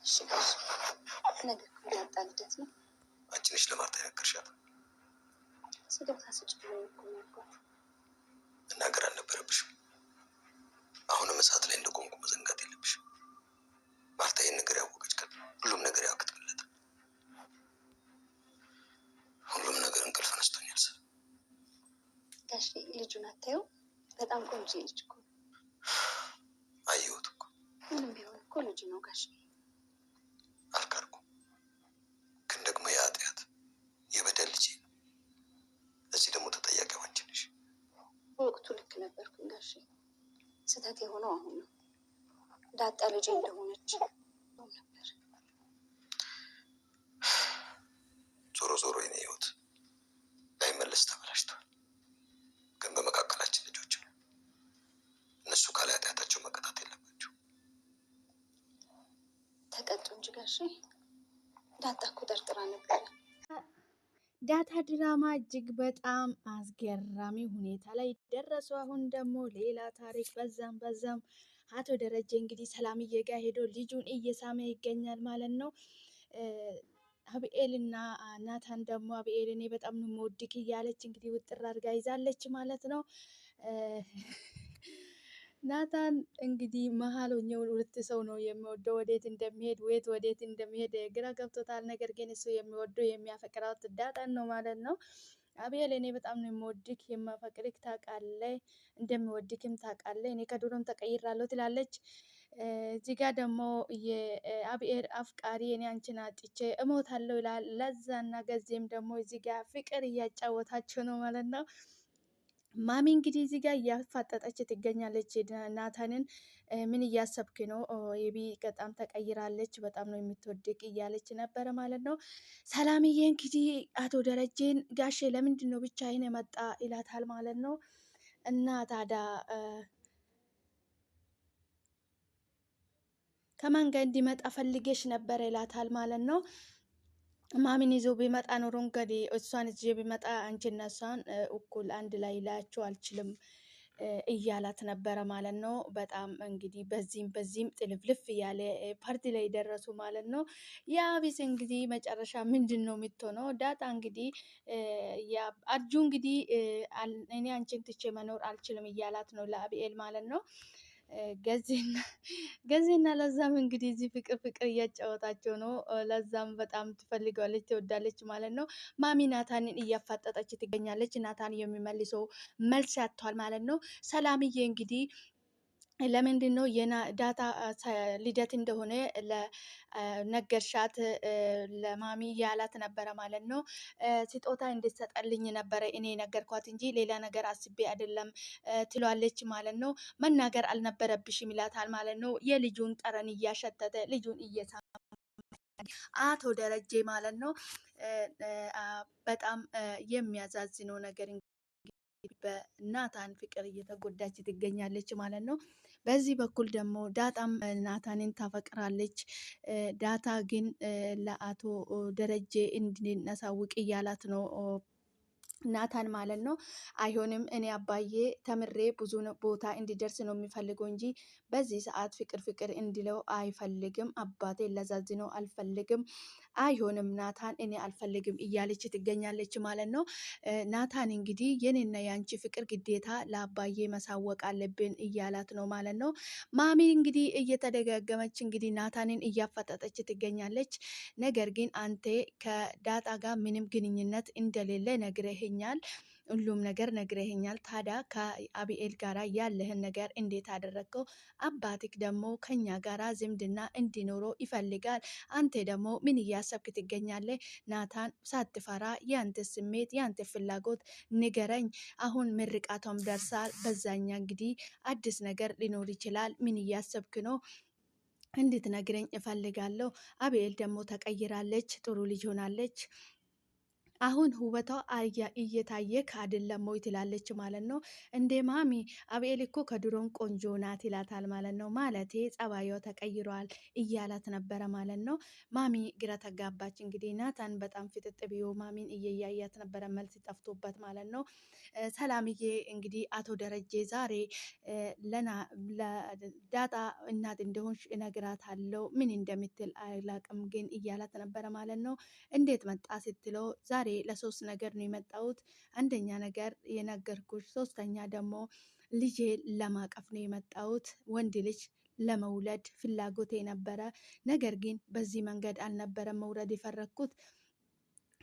እሺ ነገ እኮ ዳጣ ልደት ነው። አንቺ ነሽ ለማርታ የነገርሻት? ስጦታ ስጭ ብሎኝ እኮ ነው ያልኳት። መናገር አልነበረብሽም። አሁንም እሳት ላይ እንደቆምኩ መዘንጋት የለብሽም። ማርታ ይህን ነገር ያወቀች ቀን ሁሉም ነገር ያከትምለታል። ሁሉም ነገር እንቅልፍ አነስቶኛል። ጋሼ ልጁን አታየው? በጣም ቆንጆ ልጅ እኮ። አየሁት እኮ። ምንም ቢሆን እኮ ልጅ ነው ጋሼ። አልካድኩም፣ ግን ደግሞ የኃጢአት የበደል ልጅ ነው። ለዚህ ደግሞ ተጠያቂው አንቺ ነሽ። በወቅቱ ልክ ነበርኩኝ ጋሼ። ስህተት የሆነው አሁን ነው። ዳጣ ልጅ እንደሆነች ነበር። ዞሮ ዞሮ የኔ ህይወት ላይመለስ ተበላሽቷል። ግን በመካከላችን ልጆች ነው። እነሱ ካለ ኃጢአታቸው መቀጣት የለባቸው። ተቀጡ እንጂ ጋሼ። ዳጣ እኮ ጠርጥራ ነበረ። ዳታ ድራማ እጅግ በጣም አስገራሚ ሁኔታ ላይ ደረሱ። አሁን ደግሞ ሌላ ታሪክ በዛም አቶ ደረጀ እንግዲህ ሰላምዬ ጋር ሄዶ ልጁን እየሳመ ይገኛል ማለት ነው። አብኤል እና ናታን ደግሞ አብኤል እኔ በጣም ነው የምወድክ እያለች እንግዲህ ውጥር አድርጋ ይዛለች ማለት ነው። ናታን እንግዲህ መሀል ሆኜው ሁለት ሰው ነው የሚወደው። ወዴት እንደሚሄድ ወዴት እንደሚሄድ ግራ ገብቶታል። ነገር ግን እሱ የሚወደው የሚያፈቅራት ዳጣን ነው ማለት ነው። አብኤል እኔ በጣም ነው የምወድክ የማፈቅርክ ታውቃለህ፣ እንደምወድክም ታውቃለህ፣ እኔ ከድሮም ተቀይራለሁ ትላለች። እዚህ ጋር ደግሞ የአብኤል አፍቃሪ እኔ አንቺን አጥቼ እሞታለሁ ይላል። ለዛና ገዜም ደግሞ እዚህ ጋር ፍቅር እያጫወታቸው ነው ማለት ነው። ማሚ እንግዲህ እዚህ ጋር እያፋጠጠች ትገኛለች ናታንን። ምን እያሰብክ ነው? የቢ በጣም ተቀይራለች፣ በጣም ነው የምትወድቅ እያለች ነበረ ማለት ነው። ሰላምዬ እንግዲህ አቶ ደረጀን ጋሼ ለምንድን ነው ብቻዬን የመጣ ይላታል ማለት ነው። እና ታዲያ ከማን ጋር እንዲመጣ ፈልጌሽ ነበረ ይላታል ማለት ነው። ማሚን ይዞ ቢመጣ ኖሮ እንግዲህ እሷን ይዤ ቢመጣ አንቺና እሷን እኩል አንድ ላይ ላያቸው አልችልም እያላት ነበረ ማለት ነው። በጣም እንግዲህ በዚህም ጥልፍልፍ እያለ ፓርቲ ላይ ደረሱ ማለት ነው። የአቢስ እንግዲህ መጨረሻ ምንድን ነው የምትሆነው? ዳጣ እንግዲህ አጁ እንግዲህ እኔ አንቺን ትቼ መኖር አልችልም እያላት ነው ለአብኤል ማለት ነው። ገዜና ለዛም እንግዲህ እዚህ ፍቅር እያጫወታቸው ነው። ለዛም በጣም ትፈልገዋለች ትወዳለች ማለት ነው። ማሚ ናታንን እያፋጠጠች ትገኛለች። ናታን የሚመልሰው መልስ ያጥቷል ማለት ነው። ሰላምዬ እንግዲህ ለምንድን ነው ዳታ ልደት እንደሆነ ለነገርሻት ለማሚ ያላት ነበረ ማለት ነው። ስጦታ እንድትሰጠልኝ ነበረ እኔ ነገርኳት እንጂ ሌላ ነገር አስቤ አይደለም ትሏለች ማለት ነው። መናገር አልነበረብሽም ይላታል ማለት ነው። የልጁን ጠረን እያሸተተ ልጁን እየሳመ አቶ ደረጀ ማለት ነው። በጣም የሚያዛዝነው ነገር በናታን ፍቅር እየተጎዳች ትገኛለች ማለት ነው። በዚህ በኩል ደግሞ ዳጣም ናታንን ታፈቅራለች። ዳታ ግን ለአቶ ደረጀ እንድናሳውቅ እያላት ነው ናታን ማለት ነው። አይሆንም፣ እኔ አባዬ ተምሬ ብዙ ቦታ እንዲደርስ ነው የሚፈልገው እንጂ በዚህ ሰዓት ፍቅር እንዲለው አይፈልግም። አባቴ ለዛዝነው አልፈልግም። አይሆንም ናታን፣ እኔ አልፈልግም እያለች ትገኛለች ማለት ነው። ናታን እንግዲህ የኔና የአንቺ ፍቅር ግዴታ ለአባዬ መሳወቅ አለብን እያላት ነው ማለት ነው። ማሚ እንግዲህ እየተደጋገመች እንግዲህ ናታንን እያፋጠጠች ትገኛለች። ነገር ግን አንተ ከዳጣ ጋር ምንም ግንኙነት እንደሌለ ነግረህኛል፣ ሁሉም ነገር ነግረህኛል። ታዲያ ከአብኤል ጋራ ያለህን ነገር እንዴት አደረግከው? አባትክ ደግሞ ከኛ ጋራ ዝምድና እንዲኖረው ይፈልጋል። አንተ ደግሞ ምን እያሰብክ ትገኛለህ? ናታን ሳትፈራ ያንተ ስሜት ያንተ ፍላጎት ንገረኝ። አሁን ምርቃቷም ደርሳል። በዛኛ እንግዲህ አዲስ ነገር ሊኖር ይችላል። ምን እያሰብክ ነው? እንድትነግረኝ እፈልጋለሁ። አብኤል ደግሞ ተቀይራለች፣ ጥሩ ልጅ ሆናለች። አሁን ውበቷ እየታየ አይደለም ወይ ትላለች ማለት ነው። እንዴ ማሚ አብኤል እኮ ከድሮም ቆንጆ ናት ይላታል ማለት ነው። ማለቴ ጸባዩ ተቀይሯል እያላት ነበረ ማለት ነው። ማሚ ግራ ተጋባች። እንግዲህ ናታን በጣም ፍጥጥ ብዮ ማሚን እየያያት ነበረ፣ መልስ ጠፍቶበት ማለት ነው። ሰላምዬ እንግዲህ አቶ ደረጀ ዛሬ ለዳጣ እናት እንደሆንሽ እነግራታለሁ ምን እንደምትል አላቅም ግን እያላት ነበረ ማለት ነው። እንዴት መጣ ስትለው ዛሬ ለሶስት ነገር ነው የመጣሁት። አንደኛ ነገር የነገርኩሽ፣ ሶስተኛ ደግሞ ልጄ ለማቀፍ ነው የመጣሁት። ወንድ ልጅ ለመውለድ ፍላጎቴ ነበረ። ነገር ግን በዚህ መንገድ አልነበረም መውረድ የፈረግኩት።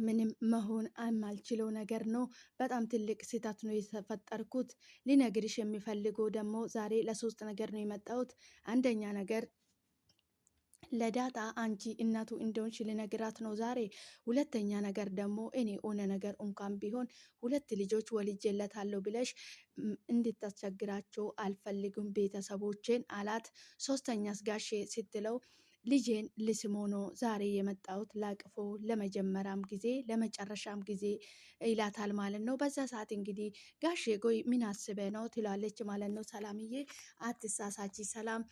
ምንም መሆን የማልችለው ነገር ነው። በጣም ትልቅ ስህተት ነው የተፈጠርኩት። ሊነግርሽ የሚፈልገው ደግሞ ዛሬ ለሶስት ነገር ነው የመጣሁት። አንደኛ ነገር ለዳጣ አንቺ እናቱ እንደሆንሽ ልነግራት ነው ዛሬ። ሁለተኛ ነገር ደግሞ እኔ ሆነ ነገር እንኳን ቢሆን ሁለት ልጆች ወልጄለታለሁ ብለሽ እንድታስቸግራቸው አልፈልግም ቤተሰቦቼን አላት። ሶስተኛስ ጋሼ ስትለው ልጄን ልስሞ ነው ዛሬ የመጣሁት ላቅፎ ለመጀመሪያም ጊዜ ለመጨረሻም ጊዜ ይላታል ማለት ነው። በዛ ሰዓት እንግዲህ ጋሼ ጎይ ምን አስበ ነው ትላለች ማለት ነው። ሰላምዬ አትሳሳቺ ሰላም፣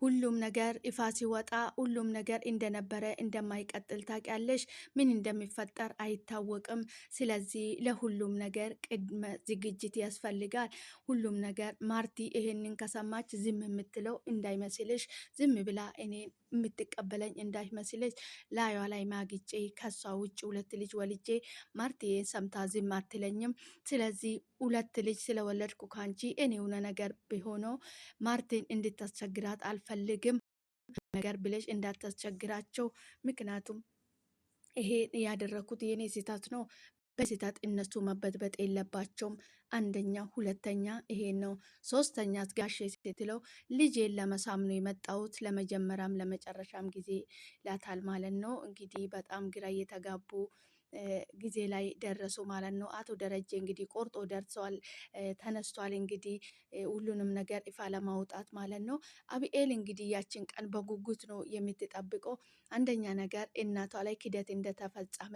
ሁሉም ነገር ይፋ ሲወጣ ሁሉም ነገር እንደነበረ እንደማይቀጥል ታውቂያለሽ። ምን እንደሚፈጠር አይታወቅም። ስለዚህ ለሁሉም ነገር ቅድመ ዝግጅት ያስፈልጋል። ሁሉም ነገር ማርቲ ይሄንን ከሰማች ዝም የምትለው እንዳይመስልሽ፣ ዝም ብላ እኔ የምትቀበለኝ እንዳይመስልሽ። ላዩዋ ላይ ማግጬ ከሷ ውጭ ሁለት ልጅ ወልጄ ማርቲዬን ሰምታ ዝም አትለኝም። ስለዚህ ሁለት ልጅ ስለወለድኩ ካንቺ እኔ የሆነ ነገር ቢሆነው ማርቲን እንድታስቸግራት አልፈልግም ነገር ብለሽ እንዳታስቸግራቸው። ምክንያቱም ይሄ ያደረኩት የኔ ስህተት ነው። በስህተት እነሱ መበጥበጥ የለባቸውም። አንደኛ፣ ሁለተኛ ይሄ ነው። ሶስተኛ ጋሼ ስትለው ልጄን ለመሳም ነው የመጣሁት ለመጀመሪያም ለመጨረሻም ጊዜ ላታል ማለት ነው። እንግዲህ በጣም ግራ እየተጋቡ ጊዜ ላይ ደረሱ ማለት ነው። አቶ ደረጀ እንግዲህ ቆርጦ ደርሰዋል፣ ተነስቷል። እንግዲህ ሁሉንም ነገር ይፋ ለማውጣት ማለት ነው። አብኤል እንግዲህ ያችን ቀን በጉጉት ነው የምትጠብቀው። አንደኛ ነገር እናቷ ላይ ክደት እንደተፈጸመ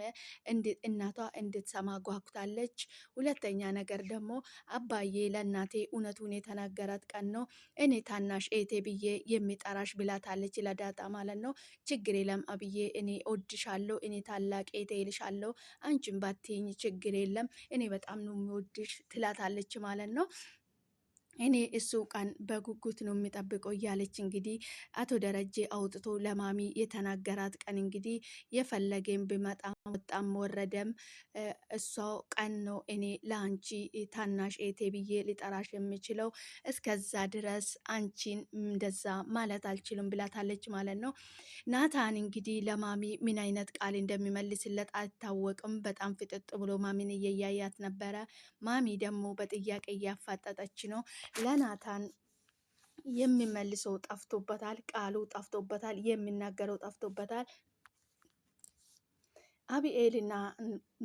እናቷ እንድትሰማ ጓጉታለች። ሁለተኛ ነገር ደግሞ አባዬ ለእናቴ እውነቱን የተናገራት ቀን ነው እኔ ታናሽ ኤቴ ብዬ የሚጠራሽ ብላታለች ለዳጣ ማለት ነው። ችግር የለም አብዬ እኔ እወድሻለሁ፣ እኔ ታላቅ ኤቴ ይልሻለሁ፣ አንቺን ባትይኝ ችግር የለም እኔ በጣም ነው የሚወድሽ ትላታለች ማለት ነው። እኔ እሱ ቀን በጉጉት ነው የሚጠብቀው እያለች እንግዲህ አቶ ደረጀ አውጥቶ ለማሚ የተናገራት ቀን እንግዲህ የፈለገም ቢመጣ ወጣም ወረደም እሷ ቀን ነው እኔ ለአንቺ ታናሽ ኤቴ ብዬ ሊጠራሽ የምችለው፣ እስከዛ ድረስ አንቺን እንደዛ ማለት አልችልም ብላታለች ማለት ነው። ናታን እንግዲህ ለማሚ ምን አይነት ቃል እንደሚመልስለት አይታወቅም። በጣም ፍጥጥ ብሎ ማሚን እየያያት ነበረ። ማሚ ደግሞ በጥያቄ እያፋጠጠች ነው። ለናታን የሚመልሰው ጠፍቶበታል፣ ቃሉ ጠፍቶበታል፣ የሚናገረው ጠፍቶበታል። አቢኤልና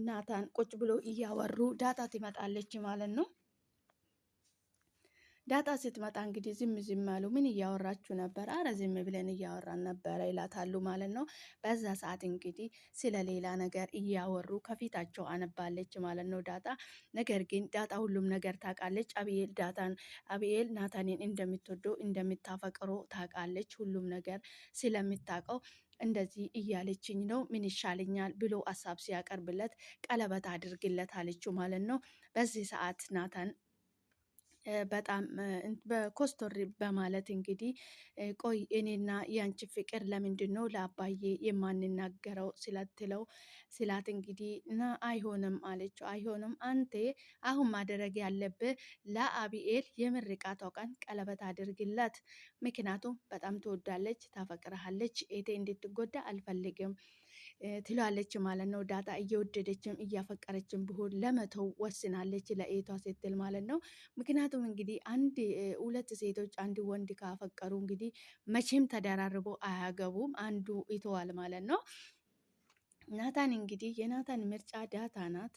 ናታን ቁጭ ብሎ እያወሩ ዳጣ ትመጣለች ማለት ነው። ዳጣ ስትመጣ እንግዲህ ዝም ዝም አሉ። ምን እያወራችሁ ነበር? አረ ዝም ብለን እያወራን ነበረ ይላታሉ ማለት ነው። በዛ ሰዓት እንግዲህ ስለ ሌላ ነገር እያወሩ ከፊታቸው አነባለች ማለት ነው ዳጣ። ነገር ግን ዳጣ ሁሉም ነገር ታውቃለች። አብኤል ናታንን እንደምትወደው እንደምታፈቅሮ ታውቃለች። ሁሉም ነገር ስለምታውቀው እንደዚህ እያለችኝ ነው፣ ምን ይሻለኛል ብሎ ሀሳብ ሲያቀርብለት ቀለበት አድርግለት አለችው ማለት ነው። በዚህ ሰዓት ናታን በጣም በኮስቶሪ በማለት እንግዲህ ቆይ እኔና ያንቺ ፍቅር ለምንድን ነው ለአባዬ የማንናገረው ስላት እንግዲህ እና አይሆንም አለችው። አይሆንም አንተ አሁን ማድረግ ያለብህ ለአቢኤል የምርቃቷ ቀን ቀለበት አድርግለት። ምክንያቱም በጣም ትወዳለች፣ ታፈቅረሃለች። ኤቴ እንድትጎዳ አልፈልግም ትላለች ማለት ነው። ዳጣ እየወደደችም እያፈቀረችም ቢሆን ለመተው ወስናለች ለኤቷ ስትል ማለት ነው። ምክንያቱም እንግዲህ ሁለት ሴቶች አንድ ወንድ ካፈቀሩ እንግዲህ መቼም ተደራርቦ አያገቡም፣ አንዱ ይተዋል ማለት ነው። ናታን እንግዲህ የናታን ምርጫ ዳታ ናት።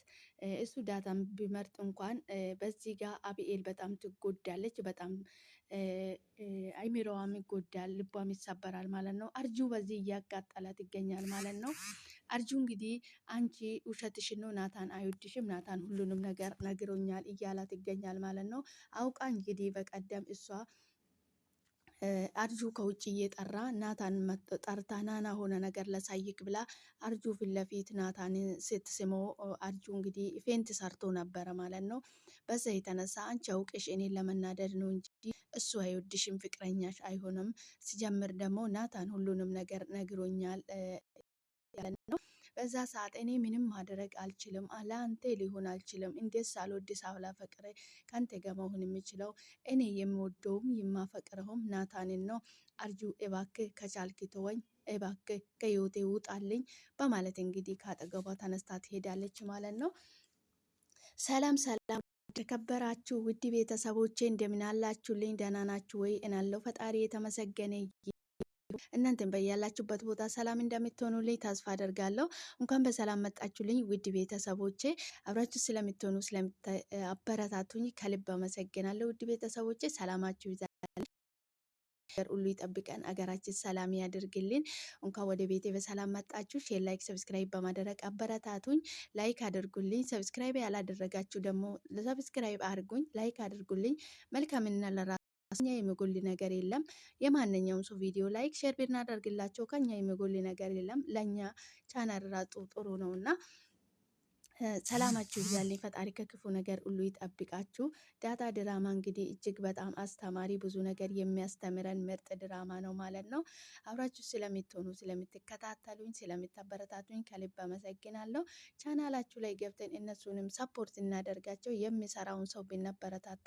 እሱ ዳታን ቢመርጥ እንኳን በዚህ ጋር አብኤል በጣም ትጎዳለች። በጣም አይሚሮዋም ይጎዳል፣ ልቧም ይሰበራል ማለት ነው። አርጁ በዚህ እያቃጠላት ይገኛል ማለት ነው። አርጁ እንግዲህ አንቺ ውሸትሽን ነው፣ ናታን አይወድሽም፣ ናታን ሁሉንም ነገር ነግሮኛል እያላት ይገኛል ማለት ነው። አውቃ እንግዲህ በቀደም እሷ አርጁ ከውጭ እየጠራ ናታን ጠርታ ናና ሆነ ነገር ለሳይቅ ብላ አርጁ ፊት ለፊት ናታን ስትስሞ አርጁ እንግዲህ ፌንት ሰርቶ ነበረ ማለት ነው። በዛ የተነሳ አንቺ አውቅሽ እኔን ለመናደድ ነው እንጂ እሱ አይወድሽም፣ ፍቅረኛሽ አይሆንም። ሲጀምር ደግሞ ናታን ሁሉንም ነገር ነግሮኛል ያለ ነው። በዛ ሰዓት እኔ ምንም ማድረግ አልችልም፣ ለአንተ ሊሆን አልችልም። እንዴት ሳልወድ ሳላፈቅር ከአንተ ጋር መሆን የምችለው? እኔ የምወደውም የማፈቅረውም ናታንን ነው። አርጁ እባክህ ከቻልክ ተወኝ፣ እባክህ ከህይወቴ ውጣልኝ በማለት እንግዲህ ከአጠገቧ ተነስታ ትሄዳለች ማለት ነው። ሰላም ሰላም የተከበራችሁ ውድ ቤተሰቦቼ እንደምን አላችሁልኝ? ደህና ናችሁ ወይ? እናለው ፈጣሪ የተመሰገነ እናንተን በያላችሁበት ቦታ ሰላም እንደምትሆኑልኝ ተስፋ አደርጋለሁ። እንኳን በሰላም መጣችሁልኝ ውድ ቤተሰቦቼ። አብራችሁ ስለምትሆኑ ስለምታበረታቱኝ ከልብ አመሰግናለሁ። ውድ ቤተሰቦቼ ሰላማችሁ ይዛል ሁሉ ይጠብቀን፣ አገራችን ሰላም ያድርግልን። እንኳን ወደ ቤቴ በሰላም መጣችሁ። ሼር፣ ላይክ፣ ሰብስክራይብ በማድረግ አበረታቱኝ። ላይክ አድርጉልኝ። ሰብስክራይብ ያላደረጋችሁ ደግሞ ሰብስክራይብ አድርጉኝ፣ ላይክ አድርጉልኝ። መልካምና ለራኛ የሚጎል ነገር የለም። የማንኛውም ሰው ቪዲዮ ላይክ ሼር ብናደርግላቸው ከኛ የሚጎል ነገር የለም። ለኛ ቻናል ራጡ ጥሩ ነውና ሰላማችሁ ይብዛልኝ። ፈጣሪ ከክፉ ነገር ሁሉ ይጠብቃችሁ። ዳጣ ድራማ እንግዲህ እጅግ በጣም አስተማሪ፣ ብዙ ነገር የሚያስተምረን ምርጥ ድራማ ነው ማለት ነው። አብራችሁ ስለምትሆኑ ስለምትከታተሉኝ፣ ስለምታበረታቱኝ ከልብ አመሰግናለሁ። ቻናላችሁ ላይ ገብተን እነሱንም ሰፖርት እናደርጋቸው። የሚሰራውን ሰው ብናበረታታ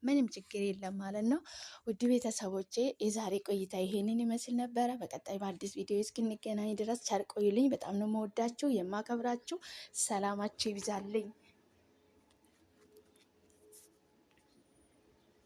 ምንም ችግር የለም ማለት ነው። ውድ ቤተሰቦቼ የዛሬ ቆይታ ይሄንን ይመስል ነበረ። በቀጣይ በአዲስ ቪዲዮ እስክንገናኝ ድረስ ቸር ቆዩልኝ። በጣም ነው የምወዳችሁ የማከብራችሁ። ሰላማችሁ ይብዛልኝ።